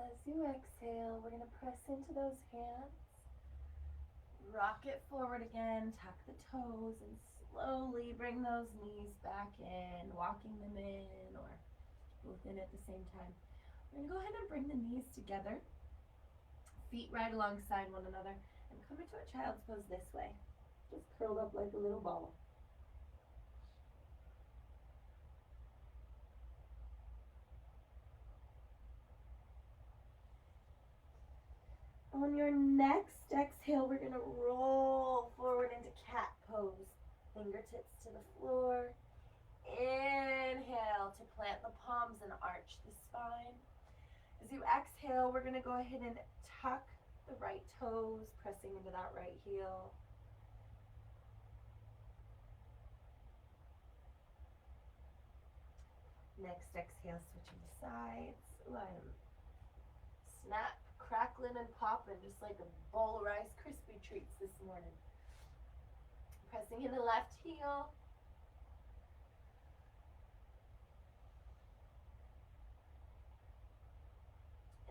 As you exhale, we're going to press into those hands. Rock it forward again, tuck the toes, and slowly bring those knees back in, walking them in or both in at the same time. We're going to go ahead and bring the knees together, feet right alongside one another, and come into a child's pose this way. Just curled up like a little ball. On your next exhale, we're going to roll forward into cat pose. Fingertips to the floor. Inhale to plant the palms and arch the spine. As you exhale, we're going to go ahead and tuck the right toes, pressing into that right heel. Next exhale, switching sides. Ooh, I am snap, crackling, and popping just like a bowl of Rice Krispie treats this morning. Pressing into left heel.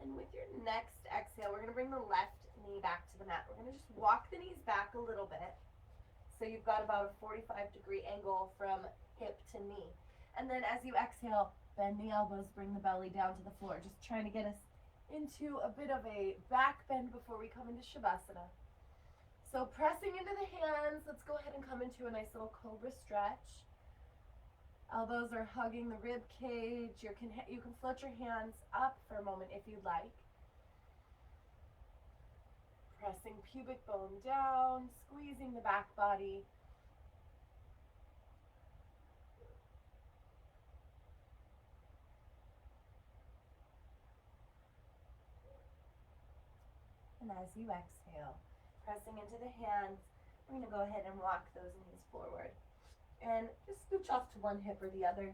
And with your next exhale, we're going to bring the left knee back to the mat. We're going to just walk the knees back a little bit. So you've got about a 45-degree angle from hip to knee. And then as you exhale, bend the elbows, bring the belly down to the floor. Just trying to get us into a bit of a back bend before we come into Shavasana. So pressing into the hands, let's go ahead and come into a nice little cobra stretch. Elbows are hugging the rib cage. You can float your hands up for a moment if you'd like. Pressing pubic bone down, squeezing the back body. And as you exhale, pressing into the hands, we're going to go ahead and walk those knees forward. And just scooch off to one hip or the other.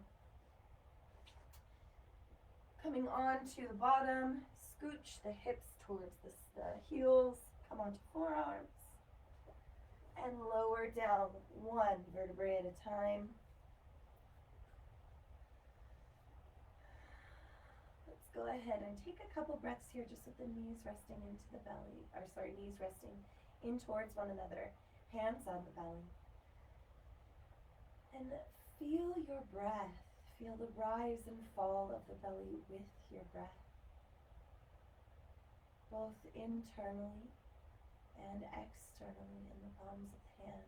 Coming on to the bottom, scooch the hips towards the heels, come onto forearms, and lower down one vertebrae at a time. Let's go ahead and take a couple breaths here just with the knees resting into the belly, knees resting in towards one another, hands on the belly. And feel your breath. Feel the rise and fall of the belly with your breath, both internally and externally in the palms of the hands.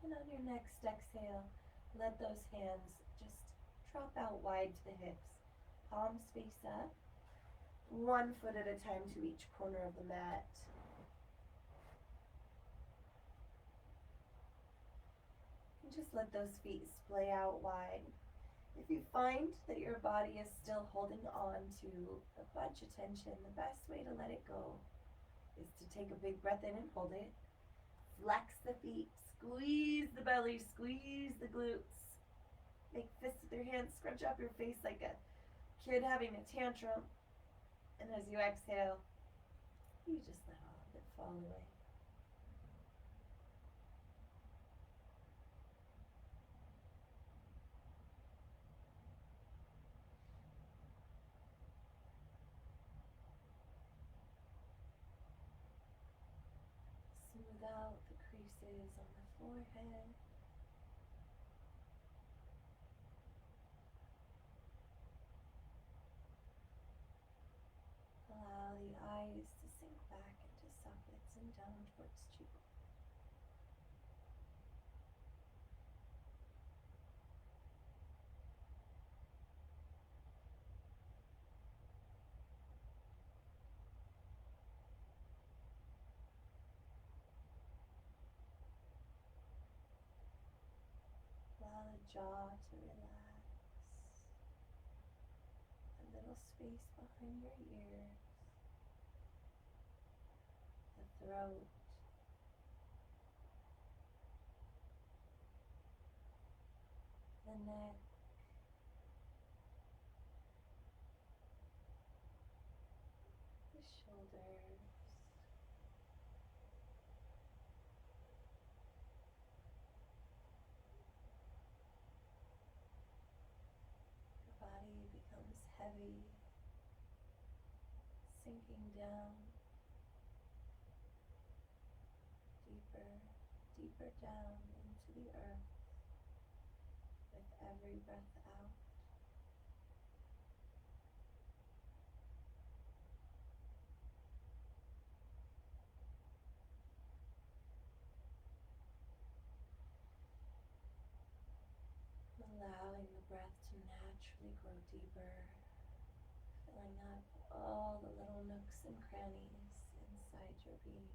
And on your next exhale, let those hands just drop out wide to the hips. Palms face up, one foot at a time to each corner of the mat. And just let those feet splay out wide. If you find that your body is still holding on to a bunch of tension, the best way to let it go is to take a big breath in and hold it. Flex the feet. Squeeze the belly, squeeze the glutes. Make fists with your hands, scrunch up your face like a kid having a tantrum. And as you exhale, you just let all of it fall away. Smooth out the creases on the forehead. Allow the eyes to sink back into sockets and down towards cheekbones. Allow the jaw to relax. A little space behind your ears. throat, the neck, the shoulders, your body becomes heavy, sinking down, deeper, deeper down into the earth with every breath out. Allowing the breath to naturally grow deeper, filling up all the little nooks and crannies inside your being.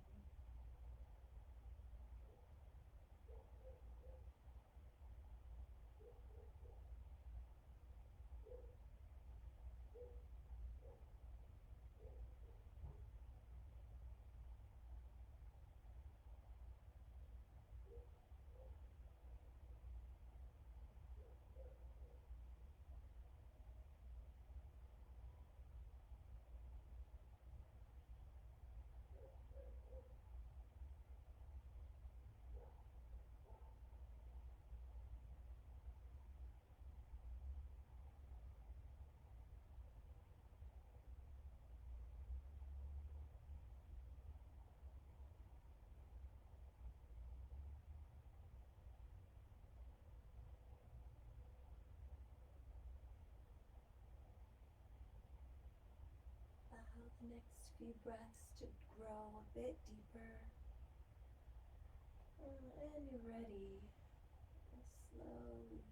Allow the next few breaths to grow a bit deeper. And you're ready. And slowly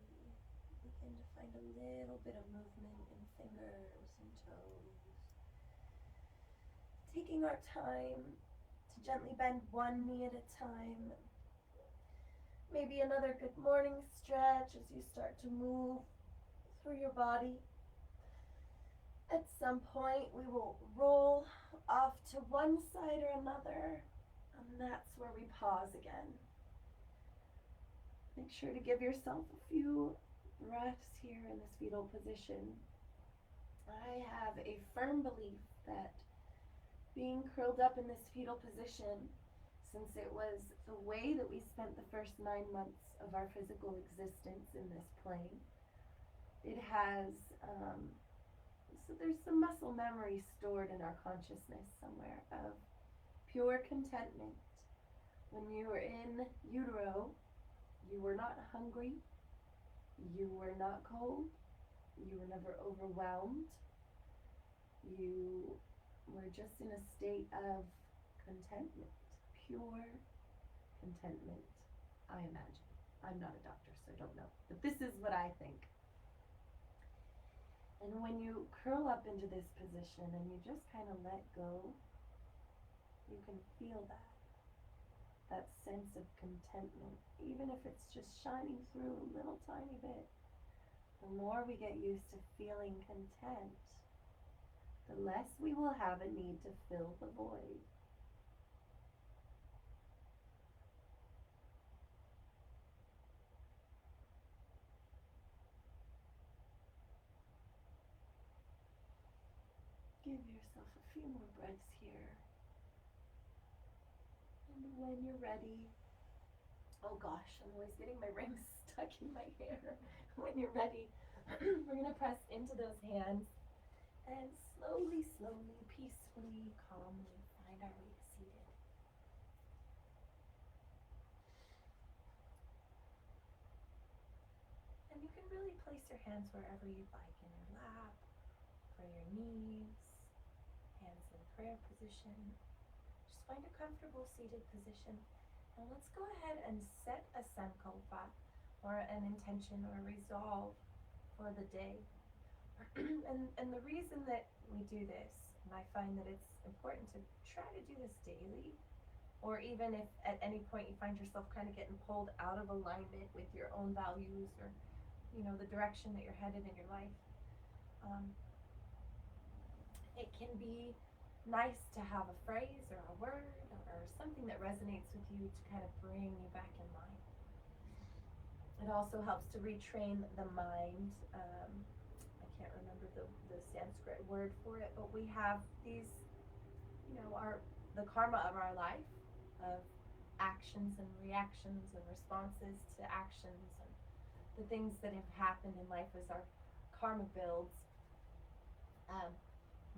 begin to find a little bit of movement in fingers and toes. Taking our time to gently bend one knee at a time. Maybe another good morning stretch as you start to move through your body. At some point, we will roll off to one side or another, and that's where we pause again. Make sure to give yourself a few breaths here in this fetal position. I have a firm belief that being curled up in this fetal position, since it was the way that we spent the first 9 months of our physical existence in this plane, it has so there's some muscle memory stored in our consciousness somewhere of pure contentment. When you were in utero, you were not hungry, you were not cold, you were never overwhelmed, you were just in a state of contentment, pure contentment, I imagine. I'm not a doctor, so I don't know, but this is what I think. And when you curl up into this position and you just kind of let go, you can feel that sense of contentment, even if it's just shining through a little tiny bit. The more we get used to feeling content, the less we will have a need to fill the void. Give yourself a few more breaths here. And when you're ready, oh gosh, I'm always getting my rings stuck in my hair. When you're ready, we're going to press into those hands and slowly, slowly, peacefully, calmly find our way to seated. And you can really place your hands wherever you'd like, in your lap, for your knees, hands in prayer position. Just find a comfortable seated position. And let's go ahead and set a sankalpa, or an intention or resolve for the day. and the reason that we do this, and I find that it's important to try to do this daily, or even if at any point you find yourself kind of getting pulled out of alignment with your own values, or the direction that you're headed in your life, it can be nice to have a phrase or a word or or something that resonates with you to kind of bring you back in line. It also helps to retrain the mind. I can't remember the Sanskrit word for it, but we have these, the karma of our life, of actions and reactions and responses to actions, and the things that have happened in life as our karma builds.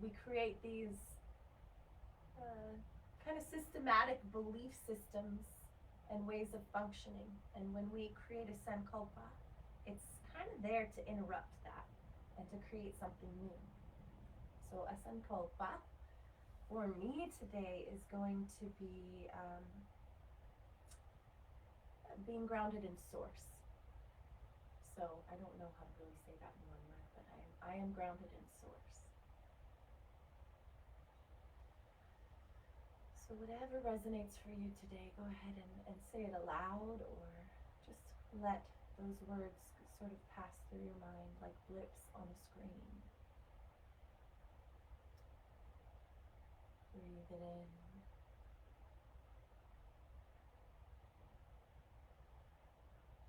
We create these kind of systematic belief systems and ways of functioning. And when we create a sankalpa, it's kind of there to interrupt that and to create something new. So a sankalpa for me today is going to be being grounded in source. So I don't know how to really say that in one word, but I am grounded in source. So whatever resonates for you today, go ahead and say it aloud, or just let those words sort of pass through your mind like blips on a screen. Breathe it in.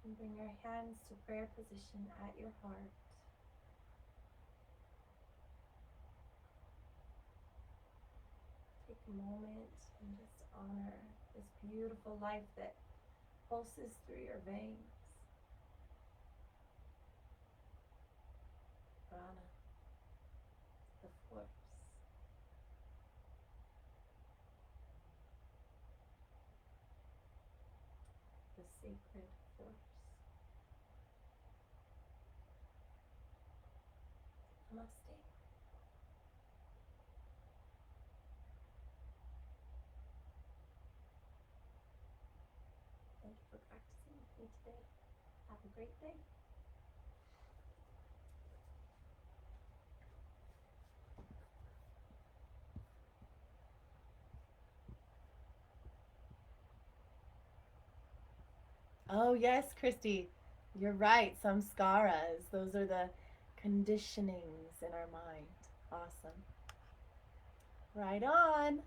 And bring your hands to prayer position at your heart. Take a moment and just honor this beautiful life that pulses through your veins. Prana, the force. The sacred force. Namaste. Thank you for practicing with me today. Have a great day. Oh, yes, Christy. You're right. Samskaras. Those are the conditionings in our mind. Awesome. Right on.